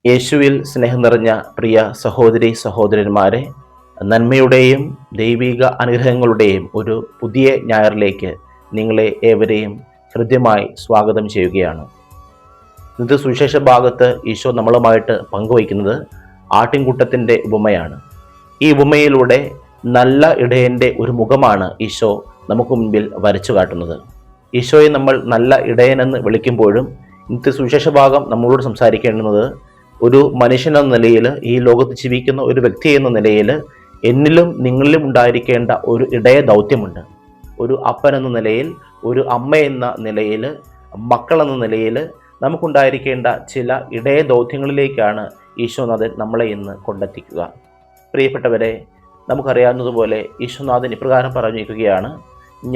യേശുവിൽ സ്നേഹം നിറഞ്ഞ പ്രിയ സഹോദരി സഹോദരന്മാരെ, നന്മയുടെയും ദൈവിക അനുഗ്രഹങ്ങളുടെയും ഒരു പുതിയ ഞായറിലേക്ക് നിങ്ങളെ ഏവരെയും ഹൃദ്യമായി സ്വാഗതം ചെയ്യുകയാണ്. ഇന്നത്തെ സുവിശേഷ ഭാഗത്ത് ഈശോ നമ്മളുമായിട്ട് പങ്കുവയ്ക്കുന്നത് ആട്ടിൻകൂട്ടത്തിൻ്റെ ഉപമയാണ്. ഈ ഉപമയിലൂടെ നല്ല ഇടയൻ്റെ ഒരു മുഖമാണ് ഈശോ നമുക്ക് മുൻപിൽ വരച്ചു കാട്ടുന്നത്. ഈശോയെ നമ്മൾ നല്ല ഇടയനെന്ന് വിളിക്കുമ്പോഴും ഇന്നത്തെ സുവിശേഷ ഭാഗം നമ്മളോട് സംസാരിക്കേണ്ടുന്നത് ഒരു മനുഷ്യൻ എന്ന നിലയിൽ, ഈ ലോകത്ത് ജീവിക്കുന്ന ഒരു വ്യക്തി എന്ന നിലയിൽ എന്നിലും നിങ്ങളിലും ഉണ്ടായിരിക്കേണ്ട ഒരു ഇടയ ദൗത്യമുണ്ട്. ഒരു അപ്പൻ എന്ന നിലയിൽ, ഒരു അമ്മ എന്ന നിലയിൽ, മക്കൾ എന്ന നിലയിൽ നമുക്കുണ്ടായിരിക്കേണ്ട ചില ഇടയ ദൗത്യങ്ങളിലേക്കാണ് ഈശോനാഥൻ നമ്മളെ ഇന്ന് കൊണ്ടെത്തിക്കുക. പ്രിയപ്പെട്ടവരെ, നമുക്കറിയാവുന്നതുപോലെ ഈശോനാഥൻ ഇപ്രകാരം പറഞ്ഞിരിക്കുകയാണ്: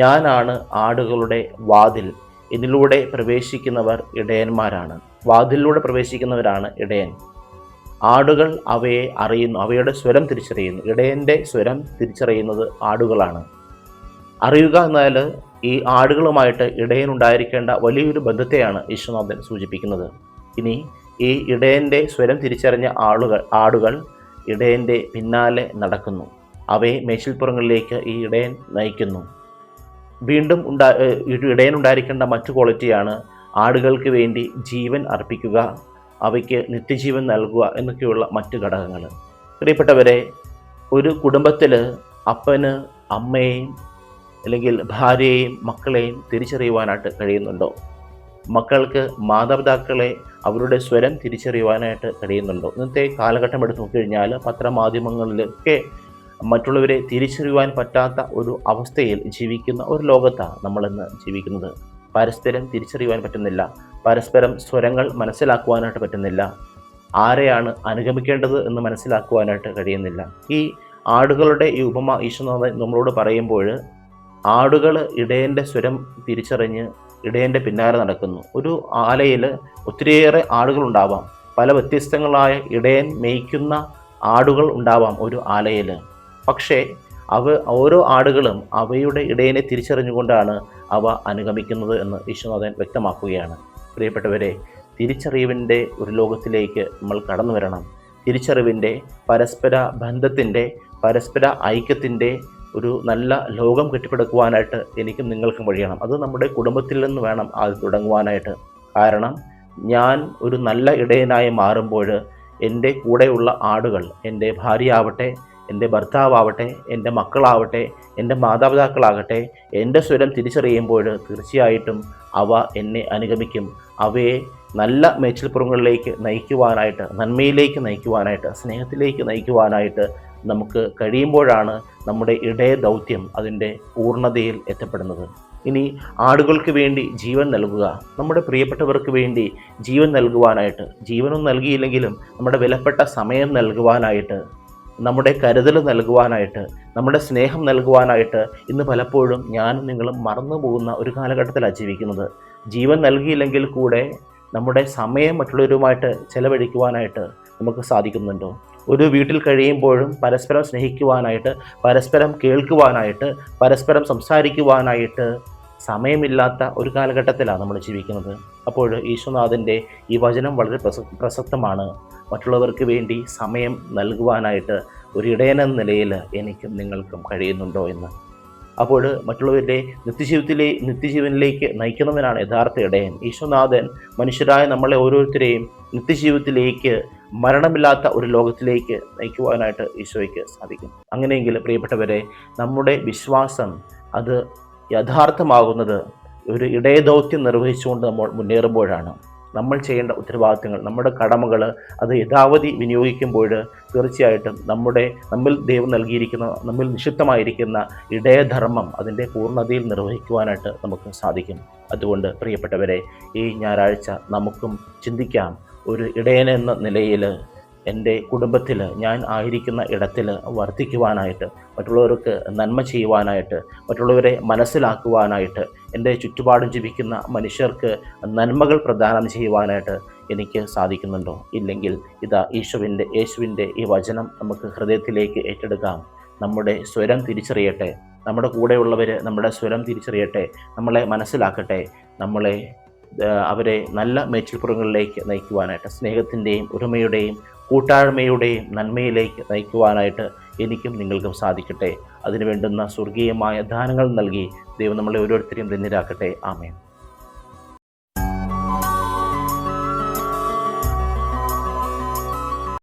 ഞാനാണ് ആടുകളുടെ വാതിൽ, ഇതിലൂടെ പ്രവേശിക്കുന്നവർ ഇടയന്മാരാണ്. വാതിലിലൂടെ പ്രവേശിക്കുന്നവരാണ് ഇടയൻ. ആടുകൾ അവയെ അറിയുന്നു, അവയുടെ സ്വരം തിരിച്ചറിയുന്നു. ഇടയൻ്റെ സ്വരം തിരിച്ചറിയുന്നത് ആടുകളാണ്. അറിയുക എന്നാൽ ഈ ആടുകളുമായിട്ട് ഇടയൻ ഉണ്ടായിരിക്കേണ്ട വലിയൊരു ബന്ധത്തെയാണ് ഈശോനാഥൻ സൂചിപ്പിക്കുന്നത്. ഇനി ഈ ഇടയൻ്റെ സ്വരം തിരിച്ചറിഞ്ഞ ആടുകൾ ഇടയൻ്റെ പിന്നാലെ നടക്കുന്നു. അവയെ മേച്ചിൽപ്പുറങ്ങളിലേക്ക് ഈ ഇടയൻ നയിക്കുന്നു. വീണ്ടും ഇടയനുണ്ടായിരിക്കേണ്ട മറ്റു ക്വാളിറ്റിയാണ് ആടുകൾക്ക് വേണ്ടി ജീവൻ അർപ്പിക്കുക, അവയ്ക്ക് നിത്യജീവൻ നൽകുക എന്നൊക്കെയുള്ള മറ്റു ഘടകങ്ങൾ. പ്രിയപ്പെട്ടവരെ, ഒരു കുടുംബത്തിൽ അപ്പന് അമ്മയെയും അല്ലെങ്കിൽ ഭാര്യയെയും മക്കളെയും തിരിച്ചറിയുവാനായിട്ട് കഴിയുന്നുണ്ടോ? മക്കൾക്ക് മാതാപിതാക്കളെ, അവരുടെ സ്വരം തിരിച്ചറിയുവാനായിട്ട് കഴിയുന്നുണ്ടോ? ഇന്നത്തെ കാലഘട്ടം എടുത്ത് നോക്കിക്കഴിഞ്ഞാൽ പത്രമാധ്യമങ്ങളിലൊക്കെ മറ്റുള്ളവരെ തിരിച്ചറിയുവാൻ പറ്റാത്ത ഒരു അവസ്ഥയിൽ ജീവിക്കുന്ന ഒരു ലോകത്താണ് നമ്മളിന്ന് ജീവിക്കുന്നത്. പരസ്പരം തിരിച്ചറിയുവാൻ പറ്റുന്നില്ല, പരസ്പരം സ്വരങ്ങൾ മനസ്സിലാക്കുവാനായിട്ട് പറ്റുന്നില്ല, ആരെയാണ് അനുഗമിക്കേണ്ടത് എന്ന് മനസ്സിലാക്കുവാനായിട്ട് കഴിയുന്നില്ല. ഈ ആടുകളുടെ ഈ ഉപമ ഈശോനാഥൻ നമ്മളോട് പറയുമ്പോൾ, ആടുകൾ ഇടയൻ്റെ സ്വരം തിരിച്ചറിഞ്ഞ് ഇടയൻ്റെ പിന്നാലെ നടക്കുന്നു. ഒരു ആലയിൽ ഒത്തിരിയേറെ ആടുകളുണ്ടാവാം, പല വ്യത്യസ്തങ്ങളായ ഇടയൻ മേയ്ക്കുന്ന ആടുകൾ ഉണ്ടാവാം ഒരു ആലയിൽ. പക്ഷേ ഓരോ ആടുകളും അവയുടെ ഇടയനെ തിരിച്ചറിഞ്ഞുകൊണ്ടാണ് അവ അനുഗമിക്കുന്നത് എന്ന് ഈശോനാഥൻ വ്യക്തമാക്കുകയാണ്. പ്രിയപ്പെട്ടവരെ, തിരിച്ചറിവിൻ്റെ ഒരു ലോകത്തിലേക്ക് നമ്മൾ കടന്നു വരണം. തിരിച്ചറിവിൻ്റെ, പരസ്പര ബന്ധത്തിൻ്റെ, പരസ്പര ഐക്യത്തിൻ്റെ ഒരു നല്ല ലോകം കെട്ടിപ്പടുക്കുവാനായിട്ട് എനിക്കും നിങ്ങൾക്കും കഴിയണം. അത് നമ്മുടെ കുടുംബത്തിൽ നിന്ന് വേണം അത് തുടങ്ങുവാനായിട്ട്. കാരണം ഞാൻ ഒരു നല്ല ഇടയനായി മാറുമ്പോൾ എൻ്റെ കൂടെയുള്ള ആടുകൾ, എൻ്റെ ഭാര്യയാവട്ടെ, എൻ്റെ ഭർത്താവട്ടെ, എൻ്റെ മക്കളാവട്ടെ, എൻ്റെ മാതാപിതാക്കളാകട്ടെ, എൻ്റെ സ്വരം തിരിച്ചറിയുമ്പോൾ തീർച്ചയായിട്ടും അവ എന്നെ അനുഗമിക്കും. അവയെ നല്ല മേച്ചിൽപ്പുറങ്ങളിലേക്ക് നയിക്കുവാനായിട്ട്, നന്മയിലേക്ക് നയിക്കുവാനായിട്ട്, സ്നേഹത്തിലേക്ക് നയിക്കുവാനായിട്ട് നമുക്ക് കഴിയുമ്പോഴാണ് നമ്മുടെ ഇടയ ദൗത്യം അതിൻ്റെ പൂർണ്ണതയിൽ എത്തപ്പെടുന്നത്. ഇനി ആടുകൾക്ക് വേണ്ടി ജീവൻ നൽകുക, നമ്മുടെ പ്രിയപ്പെട്ടവർക്ക് വേണ്ടി ജീവൻ നൽകുവാനായിട്ട്, ജീവനൊന്നും നൽകിയില്ലെങ്കിലും നമ്മുടെ വിലപ്പെട്ട സമയം നൽകുവാനായിട്ട്, നമ്മുടെ കരുതൽ നൽകുവാനായിട്ട്, നമ്മുടെ സ്നേഹം നൽകുവാനായിട്ട് ഇന്ന് പലപ്പോഴും ഞാനും നിങ്ങളും മറന്നു പോകുന്ന ഒരു കാലഘട്ടത്തിലാണ് ജീവിക്കുന്നത്. ജീവൻ നൽകിയില്ലെങ്കിൽ കൂടെ നമ്മുടെ സമയം മറ്റുള്ളവരുമായിട്ട് ചെലവഴിക്കുവാനായിട്ട് നമുക്ക് സാധിക്കുന്നുണ്ടോ? ഒരു വീട്ടിൽ കഴിയുമ്പോഴും പരസ്പരം സ്നേഹിക്കുവാനായിട്ട്, പരസ്പരം കേൾക്കുവാനായിട്ട്, പരസ്പരം സംസാരിക്കുവാനായിട്ട് സമയമില്ലാത്ത ഒരു കാലഘട്ടത്തിലാണ് നമ്മൾ ജീവിക്കുന്നത്. അപ്പോൾ ഈശോനാഥൻ്റെ ഈ വചനം വളരെ പ്രസക്തമാണ്. മറ്റുള്ളവർക്ക് വേണ്ടി സമയം നൽകുവാനായിട്ട് ഒരു ഇടയനെന്ന നിലയിൽ എനിക്കും നിങ്ങൾക്കും കഴിയുന്നുണ്ടോ എന്ന്. അപ്പോൾ മറ്റുള്ളവരുടെ നിത്യജീവനിലേക്ക് നയിക്കുന്നവനാണ് യഥാർത്ഥ ഇടയൻ. ഈശോനാഥൻ മനുഷ്യരായ നമ്മളെ ഓരോരുത്തരെയും നിത്യജീവിതത്തിലേക്ക്, മരണമില്ലാത്ത ഒരു ലോകത്തിലേക്ക് നയിക്കുവാനായിട്ട് ഈശോയ്ക്ക് സാധിക്കും. അങ്ങനെയെങ്കിൽ പ്രിയപ്പെട്ടവരെ, നമ്മുടെ വിശ്വാസം അത് യഥാർത്ഥമാകുന്നത് ഒരു ഇടയദൗത്യം നിർവഹിച്ചുകൊണ്ട് നമ്മൾ മുന്നേറുമ്പോഴാണ്. നമ്മൾ ചെയ്യേണ്ട ഉത്തരവാദിത്തങ്ങൾ, നമ്മുടെ കടമകൾ അത് യഥാവധി വിനിയോഗിക്കുമ്പോൾ തീർച്ചയായിട്ടും നമ്മിൽ ദൈവം നൽകിയിരിക്കുന്ന, നമ്മിൽ നിക്ഷിപ്തമായിരിക്കുന്ന ഇടയധർമ്മം അതിൻ്റെ പൂർണ്ണതയിൽ നിർവഹിക്കുവാനായിട്ട് നമുക്ക് സാധിക്കും. അതുകൊണ്ട് പ്രിയപ്പെട്ടവരെ, ഈ ഞായറാഴ്ച നമുക്കും ചിന്തിക്കാം, ഒരു ഇടയനെന്ന നിലയിൽ എൻ്റെ കുടുംബത്തിൽ, ഞാൻ ആയിരിക്കുന്ന ഇടത്തിൽ വർദ്ധിക്കുവാനായിട്ട്, മറ്റുള്ളവർക്ക് നന്മ ചെയ്യുവാനായിട്ട്, മറ്റുള്ളവരെ മനസ്സിലാക്കുവാനായിട്ട്, എൻ്റെ ചുറ്റുപാടും ജീവിക്കുന്ന മനുഷ്യർക്ക് നന്മകൾ പ്രദാനം ചെയ്യുവാനായിട്ട് എനിക്ക് സാധിക്കുന്നുണ്ടോ? ഇല്ലെങ്കിൽ ഇതാ യേശുവിൻ്റെ ഈ വചനം നമുക്ക് ഹൃദയത്തിലേക്ക് ഏറ്റെടുക്കാം. നമ്മുടെ സ്വരം തിരിച്ചറിയട്ടെ, നമ്മുടെ കൂടെയുള്ളവർ നമ്മുടെ സ്വരം തിരിച്ചറിയട്ടെ, നമ്മളെ മനസ്സിലാക്കട്ടെ, നമ്മളെ അവരെ നല്ല മേച്ചിൽപ്പുറങ്ങളിലേക്ക് നയിക്കുവാനായിട്ട്, സ്നേഹത്തിൻ്റെയും ഒരുമയുടെയും കൂട്ടായ്മയുടെയും നന്മയിലേക്ക് നയിക്കുവാനായിട്ട് എനിക്കും നിങ്ങൾക്കും സാധിക്കട്ടെ. അതിനു വേണ്ടുന്ന സ്വർഗീയമായ ദാനങ്ങൾ നൽകി ദൈവം നമ്മളെ ഓരോരുത്തരെയും ധന്യരാക്കട്ടെ. ആമേൻ.